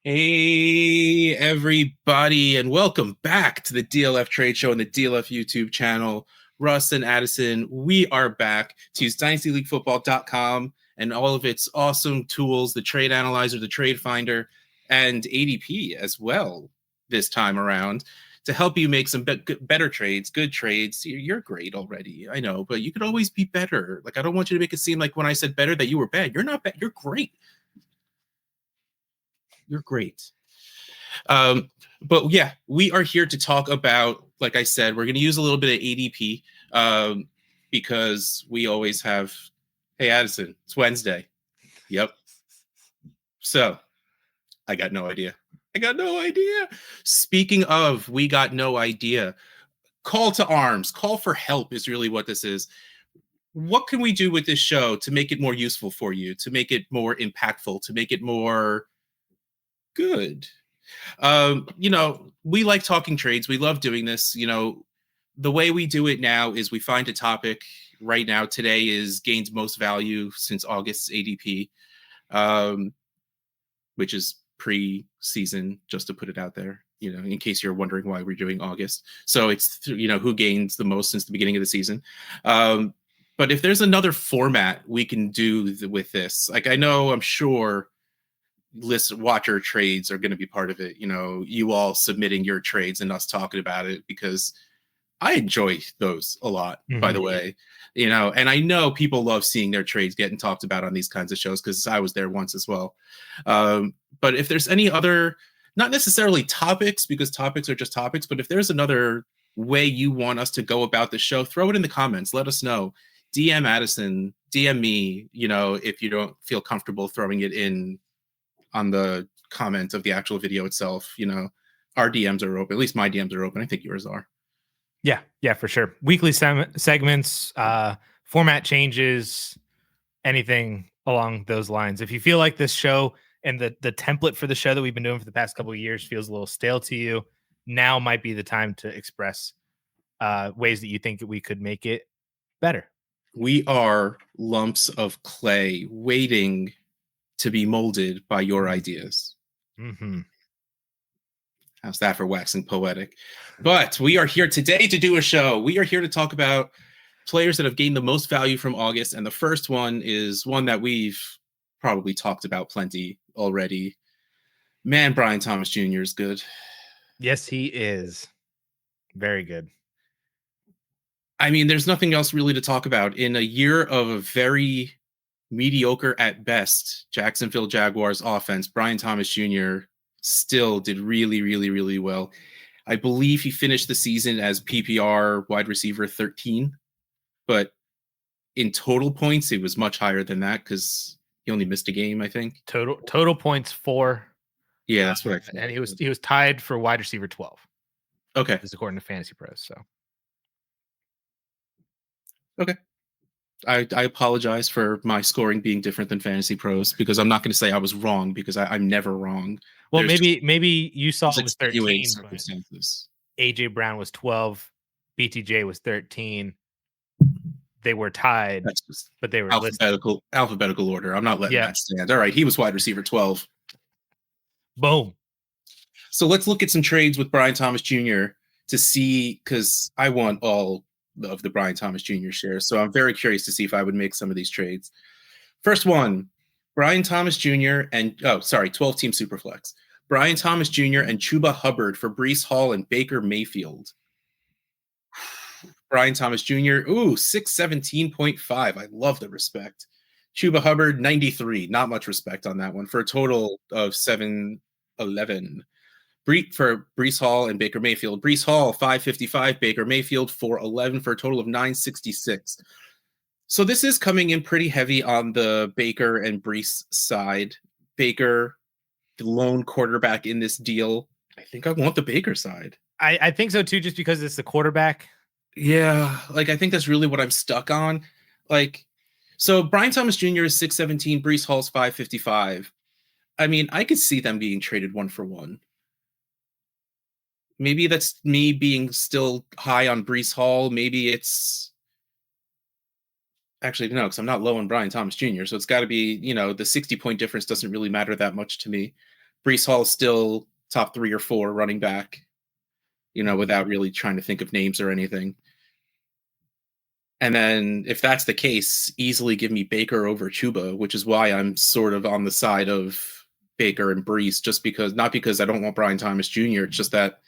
Hey, everybody, and welcome back to the DLF Trade Show and the DLF YouTube channel. Russ and Addison, we are back to use dynastyleaguefootball.com and all of its awesome tools, the trade analyzer, the trade finder, and ADP as well this time around to help you make some better trades, good trades. You're great already, I know, but you could always be better. Like, I don't want you to make it seem like when I said better that you were bad. You're not bad. You're great. You're great. But yeah, we are here to talk about, like I said, we're going to use a little bit of ADP because we always have, hey, Addison, it's Wednesday. Yep. So I got no idea. Speaking of, we got no idea. Call to arms, call for help is really what this is. What can we do with this show to make it more useful for you, to make it more impactful, to make it more good? We like talking trades. We love doing this. The way we do it now is we find a topic. Right now, today is gained most value since August's ADP, which is pre-season, just to put it out there, in case you're wondering why we're doing August. So it's, who gains the most since the beginning of the season. But if there's another format we can do with this, like I'm sure watcher trades are going to be part of it. You all submitting your trades and us talking about it, because I enjoy those a lot, by the way. And I know people love seeing their trades getting talked about on these kinds of shows, because I was there once as well. But if there's any other, not necessarily topics, because topics are just topics, but if there's another way you want us to go about the show, throw it in the comments. Let us know. DM Addison, DM me, if you don't feel comfortable throwing it in on the comment of the actual video itself. Our DMs are open. At least my DMs are open. I think yours are. Yeah, for sure. Weekly segments, format changes, anything along those lines. If you feel like this show and the template for the show that we've been doing for the past couple of years feels a little stale to you, now might be the time to express ways that you think that we could make it better. We are lumps of clay waiting to be molded by your ideas. How's that for waxing poetic? But we are here today to do a show. We are here to talk about players that have gained the most value from August. And the first one is one that we've probably talked about plenty already. Man, Brian Thomas Jr. is good. Yes, he is. Very good. I mean, there's nothing else really to talk about. In a year of a very mediocre at best Jacksonville Jaguars offense, Brian Thomas Jr. still did really, really, really well. I believe he finished the season as PPR wide receiver 13, but in total points, it was much higher than that because he only missed a game, I think. Total points 4. Yeah, that's what I think. And he was tied for wide receiver 12. Okay. This is according to Fantasy Pros. So okay. I apologize for my scoring being different than Fantasy Pros, because I'm not going to say I was wrong, because I'm never wrong. Well, maybe you saw it was 13. Circumstances. AJ Brown was 12. BTJ was 13. They were tied, but they were alphabetical order. I'm not letting that stand. All right, he was wide receiver 12. Boom. So let's look at some trades with Brian Thomas Jr. to see, because I want all of the Brian Thomas Jr. shares. So I'm very curious to see if I would make some of these trades. First one, Brian Thomas Jr. and 12-team Superflex. Brian Thomas Jr. and Chuba Hubbard for Breece Hall and Baker Mayfield. Brian Thomas Jr., 617.5. I love the respect. Chuba Hubbard, 93. Not much respect on that one, for a total of 711. For Breece Hall and Baker Mayfield. Breece Hall, 555. Baker Mayfield, 411, for a total of 966. So this is coming in pretty heavy on the Baker and Breece side. Baker, the lone quarterback in this deal. I think I want the Baker side. I think so too, just because it's the quarterback. Yeah, I think that's really what I'm stuck on. So Brian Thomas Jr. is 617, Breece Hall's 555. I mean, I could see them being traded 1-for-1. Maybe that's me being still high on Breece Hall. Maybe it's actually no, because I'm not low on Brian Thomas Jr. So it's got to be, the 60-point difference doesn't really matter that much to me. Brees Hall is still top 3 or 4 running back, without really trying to think of names or anything. And then if that's the case, easily give me Baker over Chuba, which is why I'm sort of on the side of Baker and Brees, not because I don't want Brian Thomas Jr., it's just that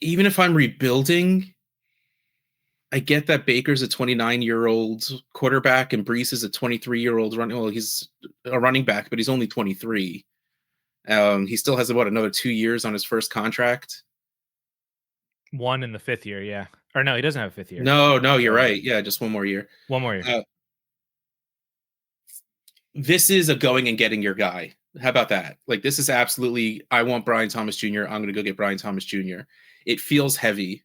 even if I'm rebuilding, I get that Baker's a 29-year-old quarterback and Brees is a 23-year-old running. Well, he's a running back, but he's only 23. He still has about another 2 years on his first contract. 1 in the 5th year, yeah. Or no, he doesn't have a 5th year. No, you're right. Yeah, just 1 more year. 1 more year. This is a going and getting your guy. How about that? Like, this is absolutely, I want Brian Thomas Jr. I'm going to go get Brian Thomas Jr. It feels heavy.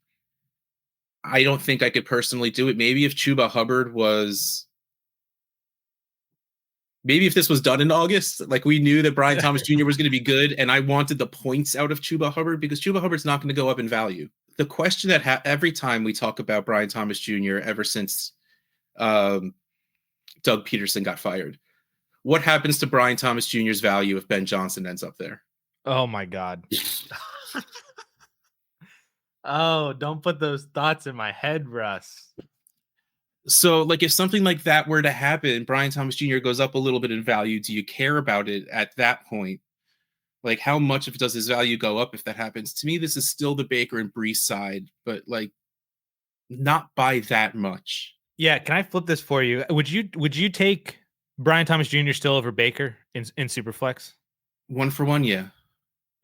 I don't think I could personally do it. Maybe if this was done in August, like we knew that Brian Thomas Jr. was going to be good, and I wanted the points out of Chuba Hubbard, because Chuba Hubbard's not going to go up in value. The question that every time we talk about Brian Thomas Jr. ever since Doug Peterson got fired, what happens to Brian Thomas Jr.'s value if Ben Johnson ends up there? Oh my God. Oh, don't put those thoughts in my head, Russ. So, like, if something like that were to happen, Brian Thomas Jr. goes up a little bit in value. Do you care about it at that point? Like, how much does his value go up if that happens? To me, this is still the Baker and Brees side, but like, not by that much. Yeah, can I flip this for you? Would you take Brian Thomas Jr. still over Baker in Superflex? 1 for 1, yeah.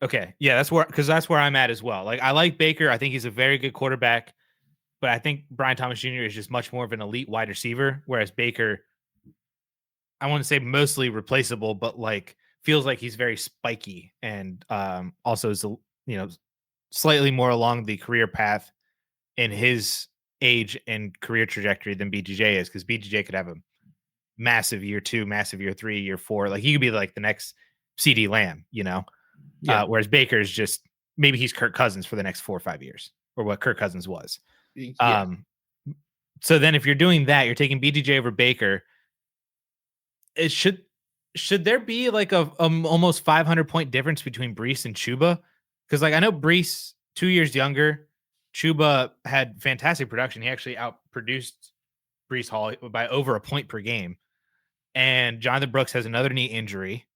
Okay, yeah, that's where I'm at as well. Like, I like Baker. I think he's a very good quarterback, but I think Brian Thomas Jr. is just much more of an elite wide receiver, whereas Baker, I want to say mostly replaceable, but like feels like he's very spiky and also is slightly more along the career path in his age and career trajectory than BTJ is, because BTJ could have a massive year 2, massive year 3, year 4. Like, he could be like the next CD Lamb, Yeah. Whereas Baker is just, maybe he's Kirk Cousins for the next 4 or 5 years, or what Kirk Cousins was. Yeah. So then if you're doing that, you're taking BTJ over Baker. It should there be like a almost 500 point difference between Brees and Chuba? Because like, I know Brees 2 years younger. Chuba had fantastic production. He actually outproduced Brees Hall by over a point per game. And Jonathan Brooks has another knee injury.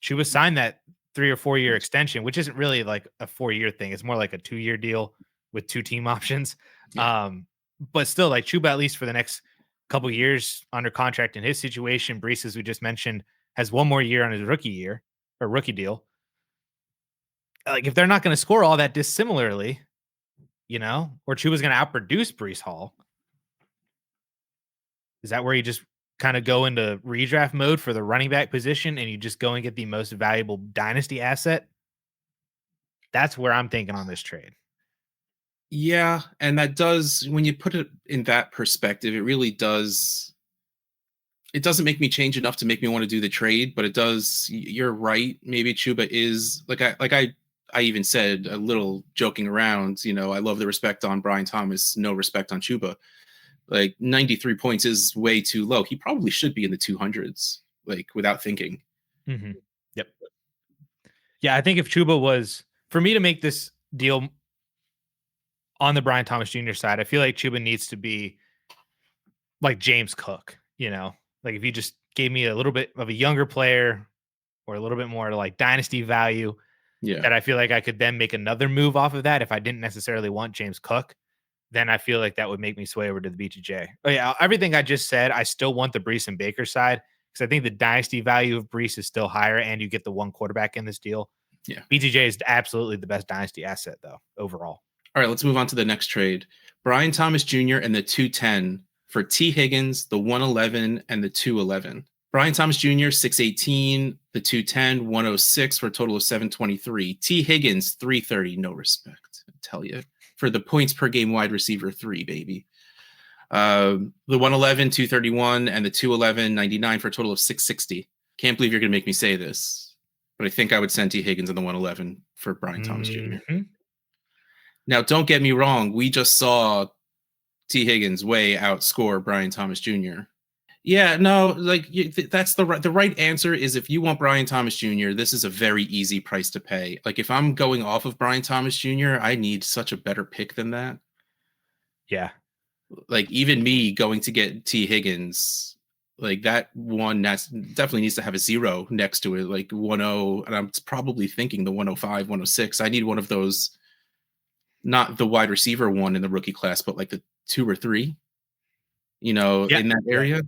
Chuba signed that 3 or 4 year extension, which isn't really like a 4-year thing. It's more like a 2-year deal with 2 team options. Yeah. But still, like, Chuba, at least for the next couple years under contract in his situation. Brees, as we just mentioned, has 1 more year on his rookie deal. Like, if they're not going to score all that dissimilarly, or Chuba's going to outproduce Brees Hall, is that where you just kind of go into redraft mode for the running back position and you just go and get the most valuable dynasty asset? That's where I'm thinking on this trade. Yeah, and that does, when you put it in that perspective, it really does. It doesn't make me change enough to make me want to do the trade, but it does. You're right. Maybe Chuba is I even said a little joking around, I love the respect on Brian Thomas, no respect on Chuba. Like, 93 points is way too low. He probably should be in the 200s, like, without thinking. Mm-hmm. Yep. Yeah, I think if Chuba was, for me to make this deal on the Brian Thomas Jr. side, I feel like Chuba needs to be like James Cook, like if you just gave me a little bit of a younger player or a little bit more like dynasty value, that I feel like I could then make another move off of that. If I didn't necessarily want James Cook, then I feel like that would make me sway over to the BTJ. Oh yeah, everything I just said, I still want the Brees and Baker side, because I think the dynasty value of Brees is still higher, and you get the 1 quarterback in this deal. Yeah, BTJ is absolutely the best dynasty asset though overall. All right, let's move on to the next trade. Brian Thomas Jr. and the 210 for T. Higgins, the 111 and the 211. Brian Thomas Jr., 618, the 210, 106 for a total of 723. T. Higgins, 330, no respect, I tell you, for the points per game wide receiver 3, baby. The 111, 231, and the 211, 99 for a total of 660. Can't believe you're going to make me say this, but I think I would send T. Higgins in the 111 for Brian Thomas Jr. Now, don't get me wrong. We just saw T. Higgins way outscore Brian Thomas Jr. Yeah, no, like that's the right answer is if you want Brian Thomas Jr., this is a very easy price to pay. Like if I'm going off of Brian Thomas Jr., I need such a better pick than that. Yeah. Like even me going to get T. Higgins, like that one that's definitely needs to have a 0 next to it, like 1-0, and I'm probably thinking the 105, 106. I need one of those, not the wide receiver one in the rookie class, but like the 2 or 3, Yeah. in that area.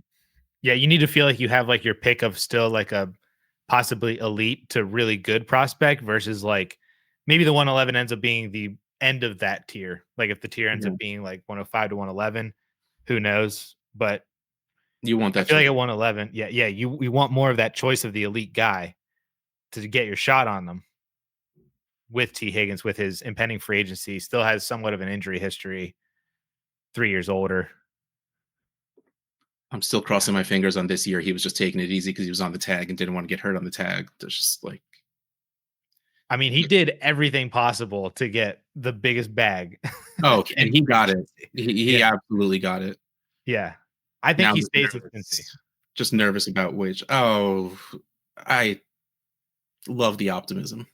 Yeah, you need to feel like you have like your pick of still like a possibly elite to really good prospect versus like maybe the 111 ends up being the end of that tier. Like if the tier ends Yeah. up being like 105 to 111, who knows? But You want I that feel like choice. at 111, yeah, you want more of that choice of the elite guy to get your shot on them with T. Higgins, with his impending free agency, still has somewhat of an injury history, 3 years older. I'm still crossing my fingers on this year. He was just taking it easy because he was on the tag and didn't want to get hurt on the tag. There's just like, I mean, he did everything possible to get the biggest bag. oh, and in he free got it. agency. He Yeah, absolutely got it. yeah. I think Now he I'm stays in Cincy. just nervous about which. Oh, I love the optimism.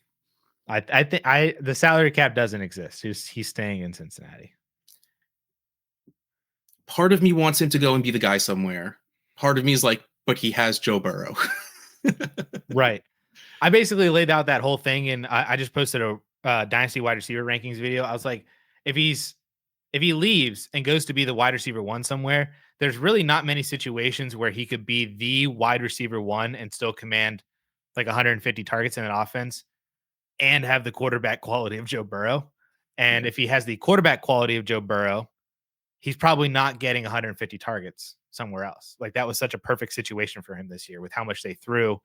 I think the salary cap doesn't exist. He's staying in Cincinnati. Part of me wants him to go and be the guy somewhere. Part of me is like, but he has Joe Burrow. Right. I basically laid out that whole thing, and I just posted a Dynasty wide receiver rankings video. I was like, if he leaves and goes to be the wide receiver one somewhere, there's really not many situations where he could be the wide receiver one and still command like 150 targets in an offense and have the quarterback quality of Joe Burrow. And Yeah. if he has the quarterback quality of Joe Burrow, he's probably not getting 150 targets somewhere else. Like that was such a perfect situation for him this year with how much they threw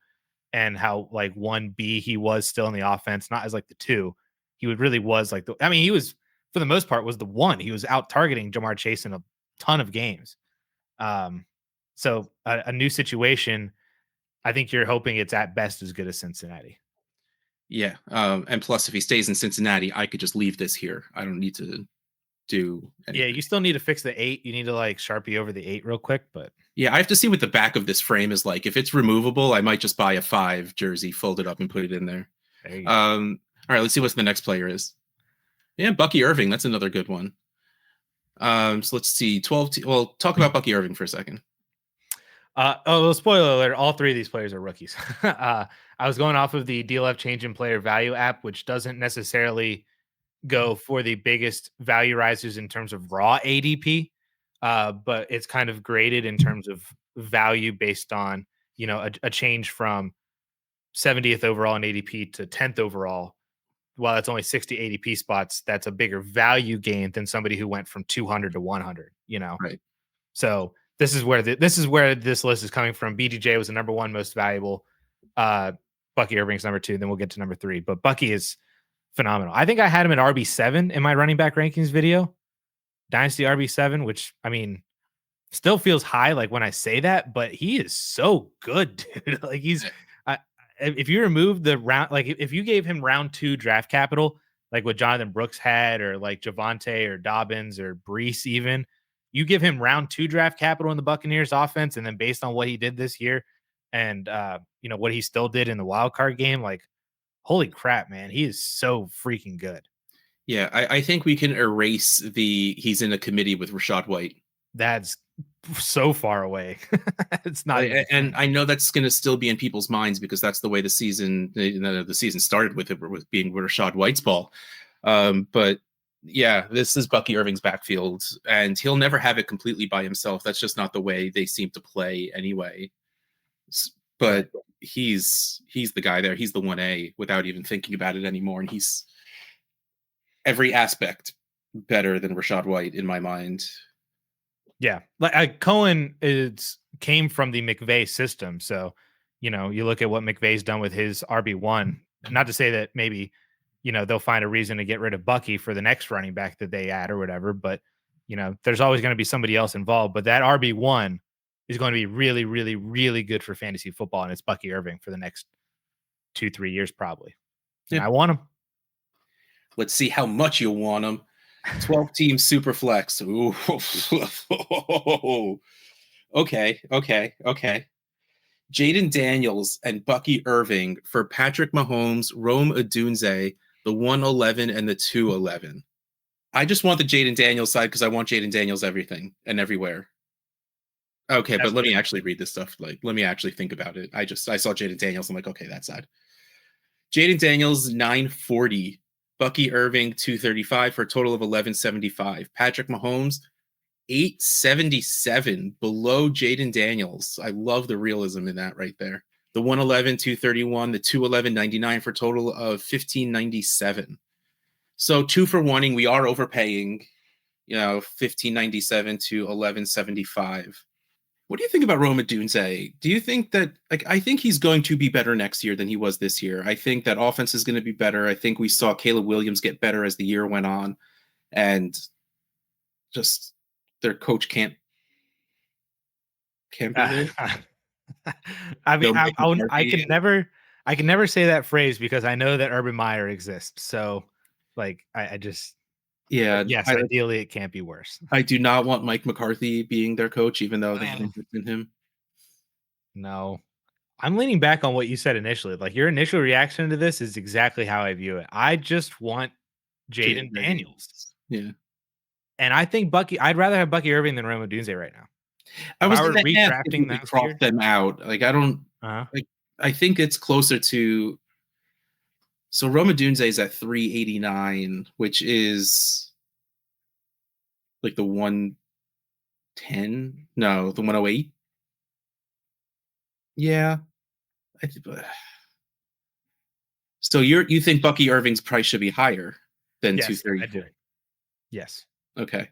and how like 1B he was still in the offense, not as like the 2. He would really was like he was for the most part was the 1. He was out targeting Jamar Chase in a ton of games. So a new situation. I think you're hoping it's at best as good as Cincinnati. Yeah. And plus, if he stays in Cincinnati, I could just leave this here. I don't need to do anything. Yeah, you still need to fix the 8. You need to like Sharpie over the 8 real quick, but Yeah, I have to see what the back of this frame is like. If it's removable, I might just buy a 5 jersey, fold it up, and put it in there. there you go. All right, let's see what the next player is. Yeah, Bucky Irving. That's another good one. So let's see. 12. Well, talk about Bucky Irving for a second. Spoiler alert, all 3 of these players are rookies. I was going off of the DLF change in player value app, which doesn't necessarily go for the biggest value risers in terms of raw ADP, but it's kind of graded in terms of value based on, a change from 70th overall in ADP to 10th overall. While that's only 60 ADP spots, that's a bigger value gain than somebody who went from 200 to 100, Right. So this is where this list is coming from. BGJ was the number 1 most valuable. Bucky Irving's number 2. Then we'll get to number 3. But Bucky is phenomenal. I think I had him at RB7 in my running back rankings video. Dynasty RB7, which still feels high like when I say that, but he is so good, dude. Like if you remove the round, like if you gave him round 2 draft capital, like what Jonathan Brooks had, or like Javonte or Dobbins or Brees, even you give him round 2 draft capital in the Buccaneers offense, and then based on what he did this year, and what he still did in the wild card game, like holy crap, man, he is so freaking good. Yeah, I think we can erase he's in a committee with Rachaad White. That's so far away. It's not. And I know that's going to still be in people's minds because that's the way the season started with being Rachaad White's ball. But yeah, this is Bucky Irving's backfield, and he'll never have it completely by himself. That's just not the way they seem to play anyway. But he's the guy there. He's the 1A without even thinking about it anymore, and he's every aspect better than Rachaad White in my mind. Yeah, like Cohen came from the McVay system, so you look at what McVay's done with his RB1. Not to say that maybe they'll find a reason to get rid of Bucky for the next running back that they add or whatever, but there's always going to be somebody else involved. But that RB1 is going to be really, really, really good for fantasy football, and it's Bucky Irving for the next 2-3 years probably. Yeah. And I want him. Let's see how much you want him. 12-team super flex. Ooh. Okay. Jaden Daniels and Bucky Irving for Patrick Mahomes, Rome Odunze, the 111 and the 211. I just want the Jaden Daniels side because I want Jaden Daniels everything and everywhere. Okay, That's but let me fair. actually read this stuff. Like, let me actually think about it. I saw Jaden Daniels. I'm like, okay, that side. Jaden Daniels 940, Bucky Irving 235 for a total of 1175. Patrick Mahomes 877 below Jaden Daniels. I love the realism in that right there. The 111 231, the 211 99 for a total of 1597. So 2 for wanting, we are overpaying, 1597 to 1175. What do you think about Roma Dunze? Do you think that, like, I think he's going to be better next year than he was this year. I think that offense is going to be better. I think we saw Caleb Williams get better as the year went on, and just their coach can't be there. I mean, No Mike McCarthy. I can never say that phrase because I know that Urban Meyer exists. So, like, I just, but Yeah, yes, ideally it can't be worse. I do not want Mike McCarthy being their coach, even though they have Man. interest in him. No, I'm leaning back on what you said initially. Like your initial reaction to this is exactly how I view it. I just want Jaden Daniels. Yeah. And I think I'd rather have Bucky Irving than Rome Odunze right now. I was I were going to ask if you redrafting could that cross year. them out. Like, I don't, like, I think it's closer to, so Roma Dunze is at 389, which is like the 110. No, the 108. Yeah. So you think Bucky Irving's price should be higher than Yes, 234? I do. Yes. Okay.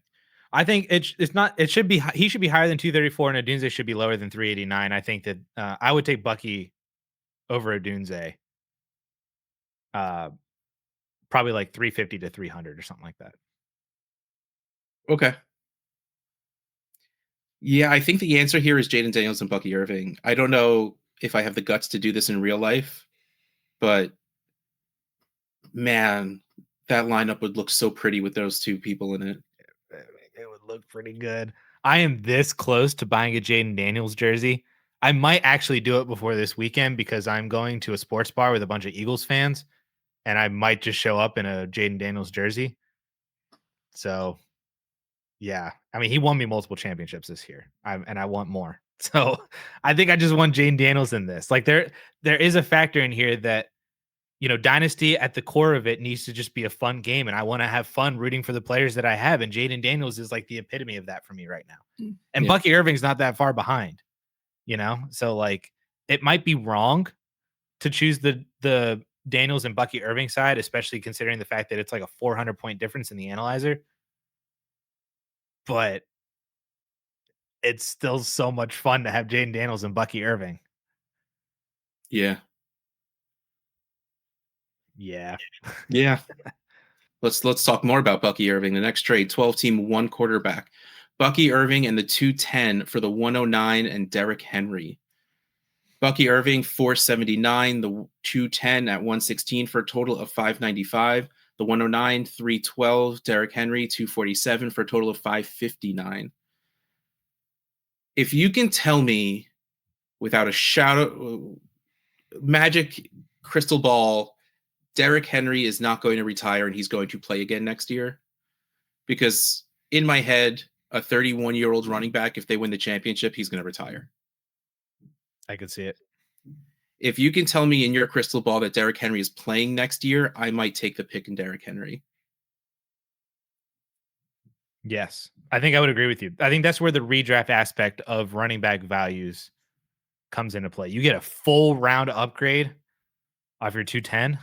I think it's not. It should be. He should be higher than 234, and Odunze should be lower than 389. I think that I would take Bucky over Odunze. Probably like 350 to 300 or something like that. Okay. Yeah, I think the answer here is Jaden Daniels and Bucky Irving. I don't know if I have the guts to do this in real life, but man, that lineup would look so pretty with those two people in it. It would look pretty good. I am this close to buying a Jaden Daniels jersey. I might actually do it before this weekend because I'm going to a sports bar with a bunch of Eagles fans, and I might just show up in a Jaden Daniels jersey. So, yeah, I mean, he won me multiple championships this year, and I want more. So, I think I just want Jaden Daniels in this. Like, there is a factor in here that Dynasty at the core of it needs to just be a fun game. And I want to have fun rooting for the players that I have. And Jaden Daniels is like the epitome of that for me right now. And Bucky Irving's not that far behind, So like it might be wrong to choose the Daniels and Bucky Irving side, especially considering the fact that it's like a 400-point difference in the analyzer. But it's still so much fun to have Jaden Daniels and Bucky Irving. Yeah. Yeah. Yeah. Let's talk more about Bucky Irving. The next trade, 12-team, 1 quarterback. Bucky Irving and the 210 for the 109 and Derrick Henry. Bucky Irving, 479, the 210 at 116 for a total of 595. The 109, 312, Derrick Henry, 247 for a total of 559. If you can tell me without a shadow, magic crystal ball, Derrick Henry is not going to retire and he's going to play again next year, because in my head, a 31-year-old running back, if they win the championship, he's going to retire. I could see it. If you can tell me in your crystal ball that Derrick Henry is playing next year, I might take the pick in Derrick Henry. Yes, I think I would agree with you. I think that's where the redraft aspect of running back values comes into play. You get a full round upgrade off your 210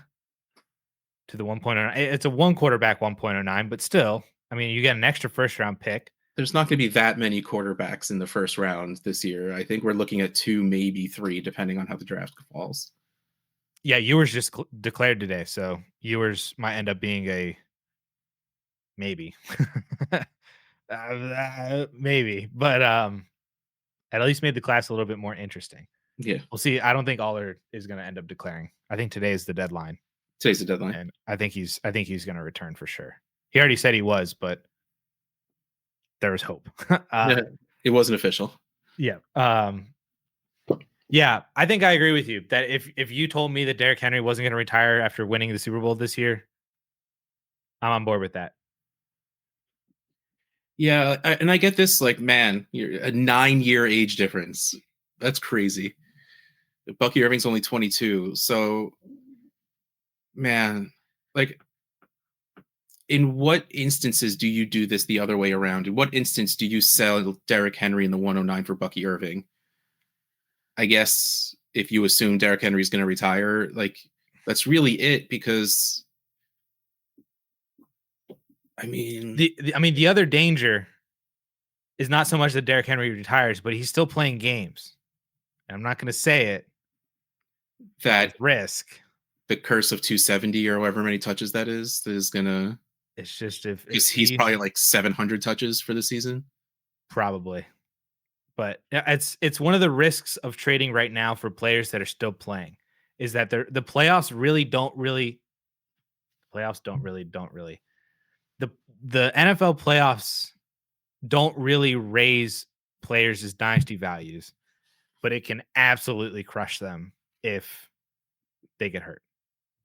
to the 1.09. It's a one quarterback 1.09, but still, I mean, you get an extra first round pick. There's not going to be that many quarterbacks in the first round this year. I think we're looking at 2, maybe 3, depending on how the draft falls. Yeah, Ewers just declared today, so Ewers might end up being a maybe. Maybe, but at least made the class a little bit more interesting. Yeah. We'll see. I don't think Aller is going to end up declaring. I think today is the deadline. Today's the deadline. And I think he's going to return for sure. He already said he was, but there was hope. It wasn't official. Yeah. Yeah, I think I agree with you that if you told me that Derrick Henry wasn't going to retire after winning the Super Bowl this year, I'm on board with that. Yeah, and I get this. Like, man, you're a 9-year age difference. That's crazy. Bucky Irving's only 22, so man, like, in what instances do you do this the other way around? In what instance do you sell Derrick Henry in the 109 for Bucky Irving? I guess if you assume Derrick Henry's going to retire, like, that's really it. Because I mean, the other danger is not so much that Derrick Henry retires, but he's still playing games. And I'm not going to say it. that Risk. the curse of 270 or however many touches that is gonna. It's just if He's probably like 700 touches for the season. Probably. But it's one of the risks of trading right now for players that are still playing is that the playoffs don't really the NFL playoffs don't really raise players' dynasty values, but it can absolutely crush them if they get hurt.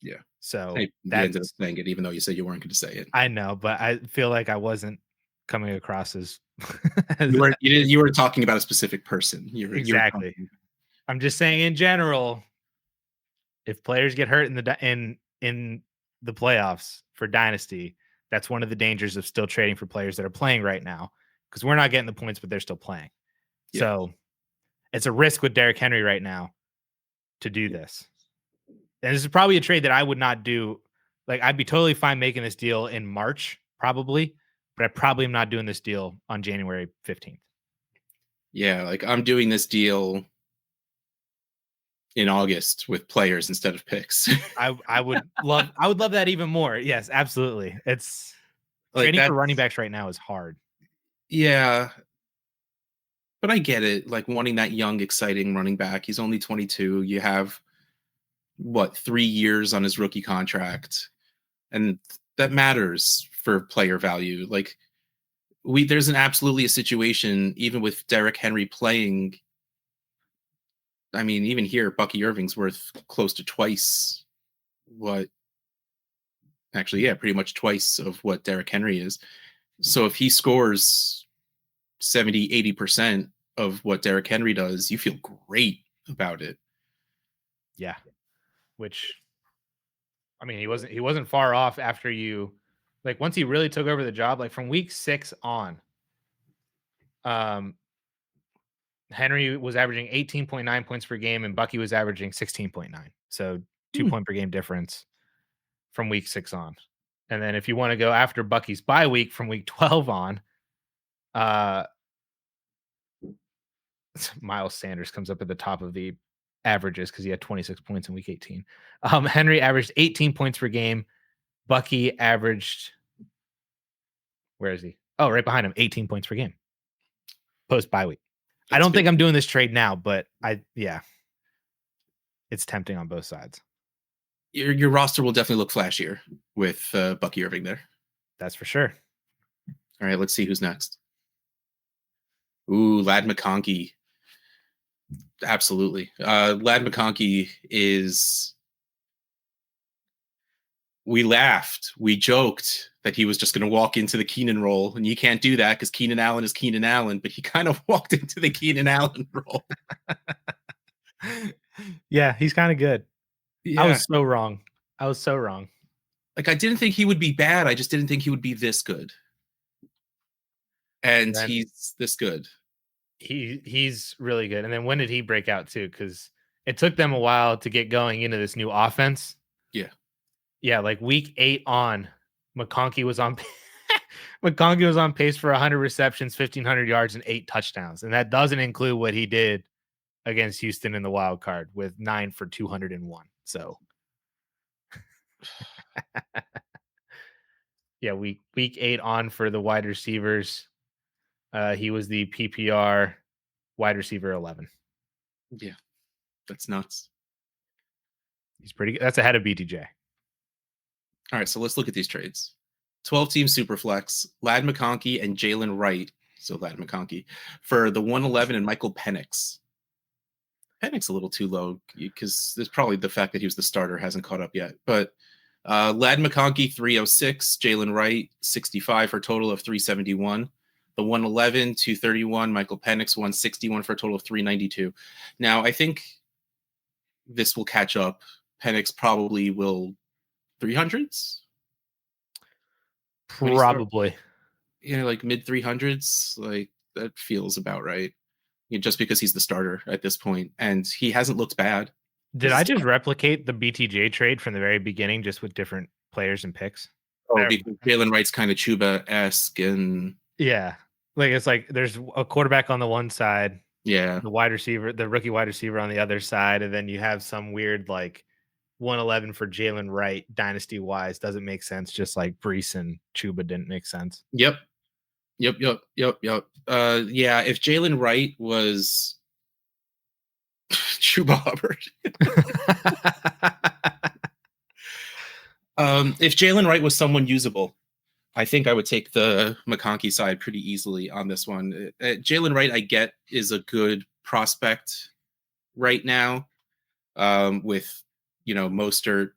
Yeah. So you ended up saying it, even though you said you weren't going to say it. I know, but I feel like I wasn't coming across as you were talking about a specific person. Exactly. I'm just saying in general, if players get hurt in the playoffs for Dynasty, that's one of the dangers of still trading for players that are playing right now because we're not getting the points, but they're still playing. Yeah. So it's a risk with Derrick Henry right now to do this. And this is probably a trade that I would not do. Like, I'd be totally fine making this deal in March, probably, but I probably am not doing this deal on January 15th. Yeah, like I'm doing this deal in August with players instead of picks. I would love that even more. Yes, absolutely. It's like trading for running backs right now is hard. Yeah. But I get it. Like, wanting that young, exciting running back. He's only 22. You have 3 years on his rookie contract, and that matters for player value. Like, there's absolutely a situation even with Derrick Henry playing. I mean, even here, Bucky Irving's worth close to twice what. Actually, yeah, pretty much twice of what Derrick Henry is. So if he scores 70, 80% of what Derrick Henry does, you feel great about it. Yeah. Which, I mean, he wasn't far off after once he really took over the job, like from week 6 on, Henry was averaging 18.9 points per game and Bucky was averaging 16.9. So 2 point per game difference from week 6 on. And then if you want to go after Bucky's bye week from week 12 on, Miles Sanders comes up at the top of the averages because he had 26 points in week 18. Henry averaged 18 points per game. Bucky averaged, where is he? Oh, right behind him, 18 points per game. Post bye week. I don't think I'm doing this trade now, but it's tempting on both sides. Your roster will definitely look flashier with Bucky Irving there. That's for sure. All right, let's see who's next. Ooh, Ladd McConkey. Absolutely. Ladd McConkey is. We laughed. We joked that he was just going to walk into the Keenan role, and you can't do that because Keenan Allen is Keenan Allen, but he kind of walked into the Keenan Allen role. Yeah, he's kind of good. Yeah. I was so wrong. Like, I didn't think he would be bad. I just didn't think he would be this good. And he's this good. He's really good. And then when did he break out too? Because it took them a while to get going into this new offense. Yeah. Yeah, like week 8 on, McConkey was on pace for 100 receptions, 1,500 yards, and 8 touchdowns. And that doesn't include what he did against Houston in the wild card with 9 for 201. So yeah, week 8 on for the wide receivers. He was the PPR wide receiver 11. Yeah, that's nuts. He's pretty good. That's ahead of BTJ. All right, so let's look at these trades. 12-team Superflex, Ladd McConkey and Jalen Wright So Ladd McConkey. For the 111 and Michael Penix. Penix a little too low because there's probably the fact that he was the starter hasn't caught up yet. But Ladd McConkey 306, Jalen Wright 65 for a total of 371. The 111, 231, Michael Penix 161 for a total of 392. Now I think this will catch up. Penix probably will 300s. Probably. Like mid 300s. Like that feels about right. Just because he's the starter at this point, and he hasn't looked bad. Did I just replicate the BTJ trade from the very beginning, just with different players and picks? Oh, because Jalen Wright's kind of Chuba-esque, and yeah, like it's like there's a quarterback on the one side, yeah, the wide receiver, the rookie wide receiver on the other side, and then you have some weird like 111 for Jalen Wright, dynasty wise, doesn't make sense. Just like Brees and Chuba didn't make sense. Yep. Yeah, if Jalen Wright was Chuba Hubbard. If Jalen Wright was someone usable, I think I would take the McConkey side pretty easily on this one. Jalen Wright, I get, is a good prospect right now, with Mostert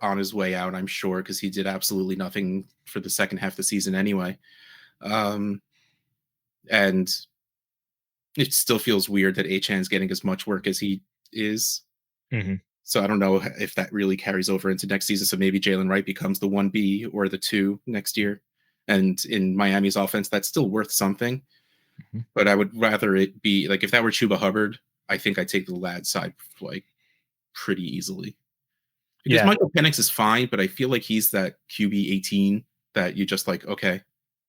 on his way out, I'm sure, because he did absolutely nothing for the second half of the season anyway. And it still feels weird that Achan's getting as much work as he is. Mm-hmm. So I don't know if that really carries over into next season. So maybe Jalen Wright becomes the 1B or the 2 next year. And in Miami's offense, that's still worth something. Mm-hmm. But I would rather it be like, if that were Chuba Hubbard, I think I'd take the Ladd side like pretty easily. Because Michael Penix is fine, but I feel like he's that QB 18 that you just like, okay,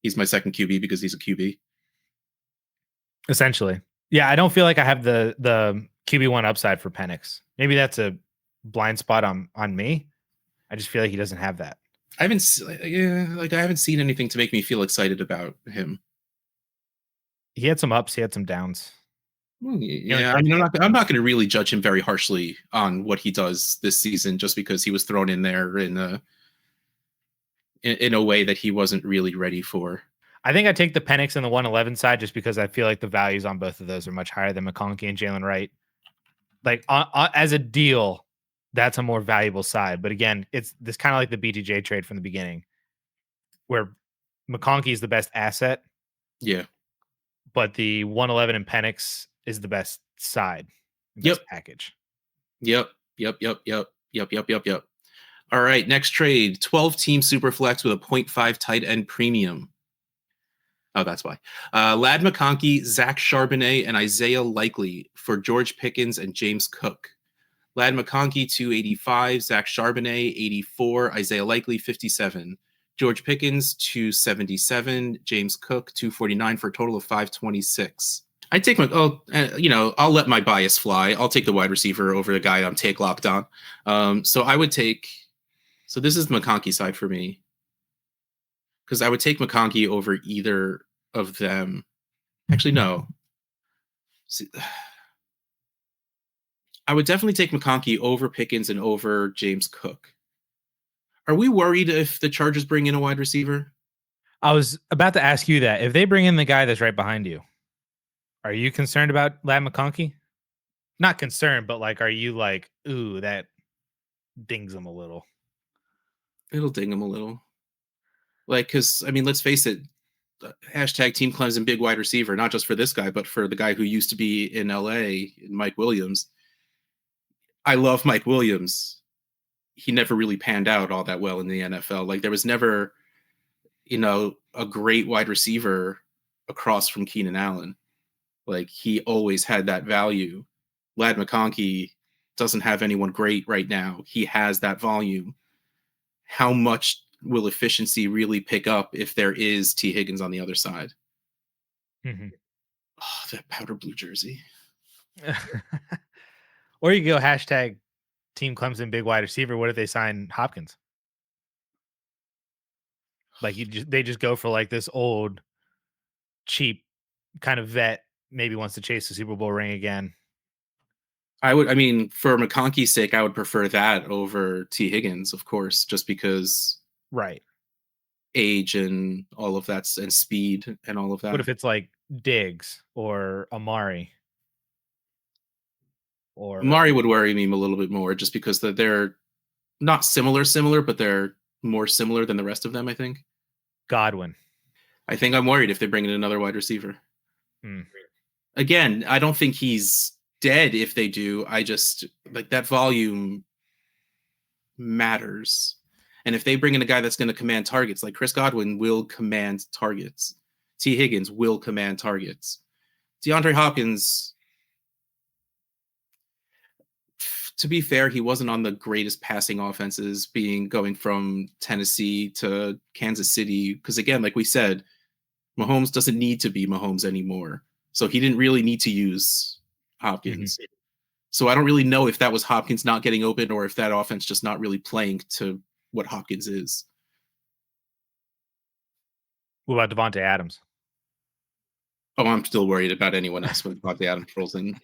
he's my second QB because he's a QB. Essentially. Yeah, I don't feel like I have the QB1 upside for Penix. Maybe that's a blind spot on me. I just feel like he doesn't have that. I haven't seen anything to make me feel excited about him. He had some ups, he had some downs. Well, yeah, I mean, I'm not going to really judge him very harshly on what he does this season just because he was thrown in there in a way that he wasn't really ready for. I think I take the Penix and the 111 side just because I feel like the values on both of those are much higher than McConkey and Jalen Wright. Like as a deal, that's a more valuable side. But again, it's this kind of like the BTJ trade from the beginning, where McConkey is the best asset. Yeah. But the 111 and Penix is the best side. Best package. Yep. All right. Next trade, 12-team Superflex with a 0.5 tight end premium. Oh, that's why. Ladd McConkey, Zach Charbonnet, and Isaiah Likely for George Pickens and James Cook. Ladd McConkey, 285. Zach Charbonnet, 84. Isaiah Likely, 57. George Pickens, 277. James Cook, 249 for a total of 526. I take I'll let my bias fly. I'll take the wide receiver over the guy I'm take locked on. So this is the McConkey side for me. Because I would take McConkey over either of them. Actually, no. See, I would definitely take McConkey over Pickens and over James Cook. Are we worried if the Chargers bring in a wide receiver? I was about to ask you that. If they bring in the guy that's right behind you, are you concerned about Ladd McConkey? Not concerned, but like, are you like, ooh, that dings him a little? It'll ding him a little. Like, because, I mean, let's face it, hashtag Team Clemson big wide receiver, not just for this guy, but for the guy who used to be in LA, Mike Williams. I love Mike Williams. He never really panned out all that well in the NFL. Like, there was never, a great wide receiver across from Keenan Allen. Like, he always had that value. Ladd McConkey doesn't have anyone great right now. He has that volume. How much will efficiency really pick up if there is T. Higgins on the other side? Mm-hmm. Oh, that powder blue jersey. Or you go hashtag Team Clemson big wide receiver. What if they sign Hopkins? Like they just go for like this old, cheap kind of vet. Maybe wants to chase the Super Bowl ring again. For McConkey's sake, I would prefer that over T. Higgins, of course, just because. Right. age and all of that, and speed and all of that. What if it's like Diggs or Amari? Or Amari would worry me a little bit more, just because they're not similar, but they're more similar than the rest of them, I think. Godwin. I think I'm worried if they bring in another wide receiver. Again, I don't think he's dead if they do. I just, like, that volume matters. And if they bring in a guy that's going to command targets, like Chris Godwin will command targets. T. Higgins will command targets. DeAndre Hopkins, to be fair, he wasn't on the greatest passing offenses, going from Tennessee to Kansas City. Because again, like we said, Mahomes doesn't need to be Mahomes anymore. So he didn't really need to use Hopkins. Mm-hmm. So I don't really know if that was Hopkins not getting open or if that offense just not really playing to what Hopkins is. What about Devontae Adams? Oh, I'm still worried about anyone else when Devontae Adams rolls in.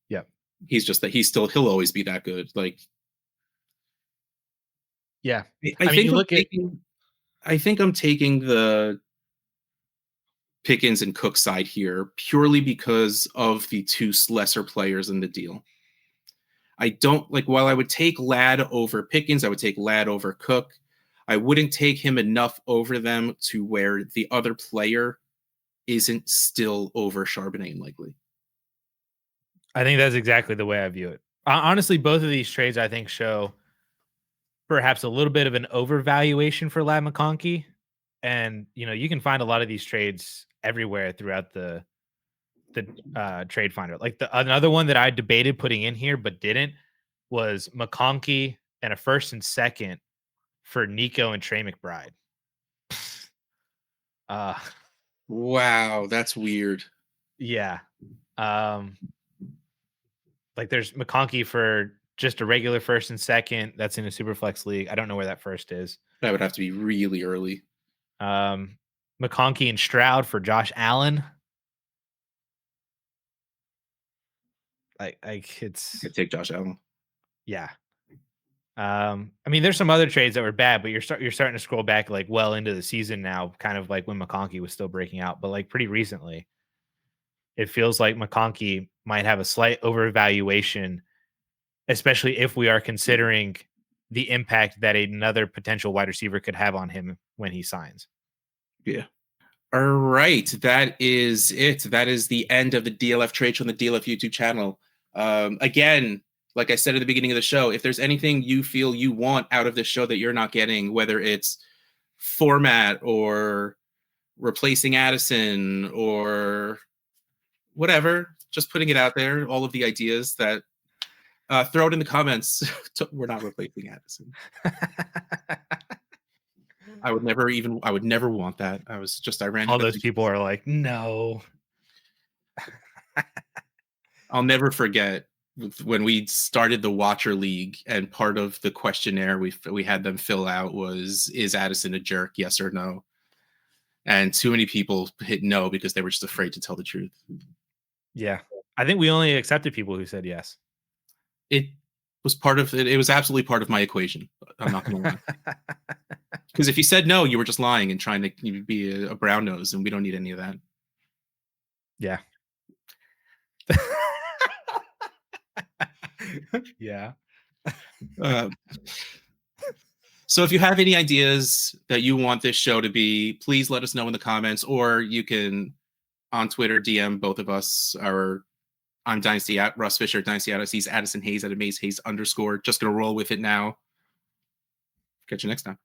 Yeah. He's just that he'll always be that good. Like, yeah. I think I'm taking the Pickens and Cook side here purely because of the two lesser players in the deal. I don't like, while I would take Ladd over Pickens, I would take Ladd over Cook. I wouldn't take him enough over them to where the other player isn't still over Charbonnet and Likely. I think that's exactly the way I view it. Honestly, both of these trades I think show perhaps a little bit of an overvaluation for Ladd McConkey. And, you can find a lot of these trades everywhere throughout the trade finder. Like another one that I debated putting in here but didn't was McConkey and a first and second for Nico and Trey McBride. Wow, that's weird. Yeah. Like there's McConkey for just a regular first and second. That's in a super flex league. I don't know where that first is. That would have to be really early. McConkey and Stroud for Josh Allen. It's I'd take Josh Allen. Yeah. I mean, there's some other trades that were bad, but you're starting to scroll back like well into the season now, kind of like when McConkey was still breaking out, but like pretty recently, it feels like McConkey might have a slight overvaluation, especially if we are considering the impact that another potential wide receiver could have on him when he signs. Yeah. All right. That is it. That is the end of the DLF trades on the DLF YouTube channel. Again, like I said at the beginning of the show, if there's anything you feel you want out of this show that you're not getting, whether it's format or replacing Addison or whatever, just putting it out there, all of the ideas that throw it in the comments. We're not replacing Addison. I would never want that. I ran. All those people are like, no. I'll never forget when we started the Watcher League, and part of the questionnaire we had them fill out was, is Addison a jerk? Yes or no? And too many people hit no because they were just afraid to tell the truth. Yeah. I think we only accepted people who said yes. It was part of it. It was absolutely part of my equation. I'm not going to lie. Because if you said no, you were just lying and trying to be a brown nose, and we don't need any of that. Yeah. Yeah. So if you have any ideas that you want this show to be, please let us know in the comments, or you can on Twitter DM both of us. I'm Dynasty at Russ Fisher, Dynasty at us. He's Addison Hayes at Amaze Hayes _. Just gonna roll with it now. Catch you next time.